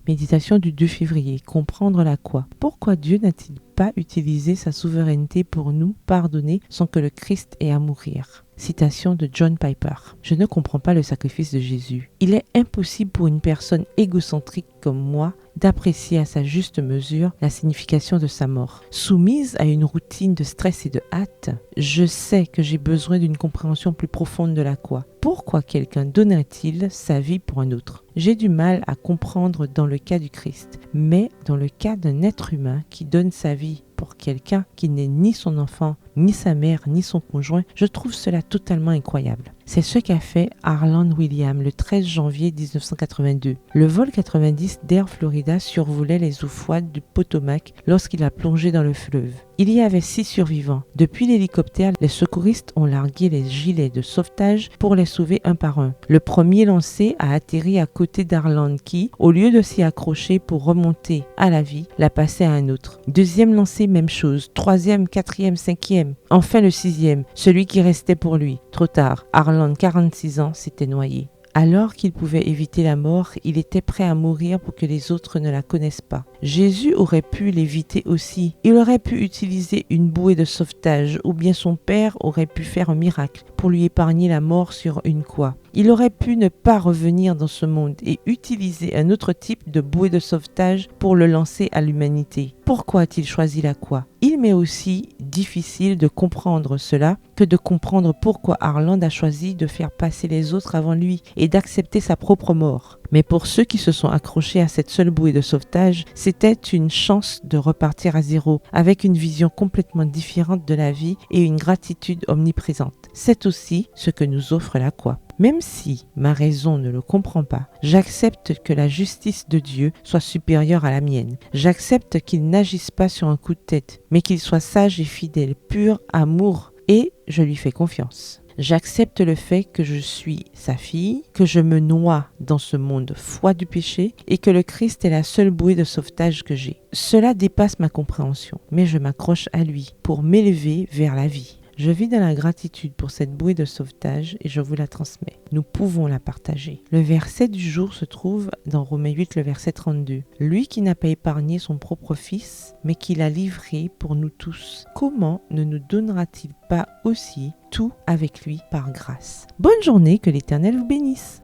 Méditation du 2 février. Comprendre la quoi. Pourquoi Dieu n'a-t-il pas utilisé sa souveraineté pour nous pardonner sans que le Christ ait à mourir? Citation de John Piper. Je ne comprends pas le sacrifice de Jésus. Il est impossible pour une personne égocentrique comme moi d'apprécier à sa juste mesure la signification de sa mort. Soumise à une routine de stress et de hâte, je sais que j'ai besoin d'une compréhension plus profonde de la quoi. Pourquoi quelqu'un donnerait-il sa vie pour un autre? J'ai du mal à comprendre dans le cas du Christ, mais dans le cas d'un être humain qui donne sa vie pour quelqu'un qui n'est ni son enfant, ni sa mère, ni son conjoint, je trouve cela totalement incroyable. C'est ce qu'a fait Harland Williams le 13 janvier 1982. Le vol 90 d'Air Florida survolait les eaux froides du Potomac lorsqu'il a plongé dans le fleuve. Il y avait 6 survivants. Depuis l'hélicoptère, les secouristes ont largué les gilets de sauvetage pour les sauver un par un. Le premier lancé a atterri à côté d'Harland qui, au lieu de s'y accrocher pour remonter à la vie, l'a passé à un autre. Deuxième lancé, même chose. Troisième, quatrième, cinquième. Enfin le 6e, celui qui restait pour lui. Trop tard, Harland, 46 ans, s'était noyé. Alors qu'il pouvait éviter la mort, il était prêt à mourir pour que les autres ne la connaissent pas. Jésus aurait pu l'éviter aussi. Il aurait pu utiliser une bouée de sauvetage ou bien son père aurait pu faire un miracle pour lui épargner la mort sur une croix. Il aurait pu ne pas revenir dans ce monde et utiliser un autre type de bouée de sauvetage pour le lancer à l'humanité. Pourquoi a-t-il choisi la croix? Il m'est aussi difficile de comprendre cela que de comprendre pourquoi Harland a choisi de faire passer les autres avant lui et d'accepter sa propre mort. Mais pour ceux qui se sont accrochés à cette seule bouée de sauvetage, c'était une chance de repartir à zéro, avec une vision complètement différente de la vie et une gratitude omniprésente. C'est aussi ce que nous offre la croix. Même si ma raison ne le comprend pas, j'accepte que la justice de Dieu soit supérieure à la mienne. J'accepte qu'il n'agisse pas sur un coup de tête, mais qu'il soit sage et fidèle, pur amour, et je lui fais confiance. J'accepte le fait que je suis sa fille, que je me noie dans ce monde froid du péché et que le Christ est la seule bouée de sauvetage que j'ai. Cela dépasse ma compréhension, mais je m'accroche à lui pour m'élever vers la vie. Je vis dans la gratitude pour cette bouée de sauvetage et je vous la transmets. Nous pouvons la partager. Le verset du jour se trouve dans Romains 8, le verset 32. Lui qui n'a pas épargné son propre fils, mais qui l'a livré pour nous tous, comment ne nous donnera-t-il pas aussi tout avec lui par grâce? Bonne journée, que l'Éternel vous bénisse.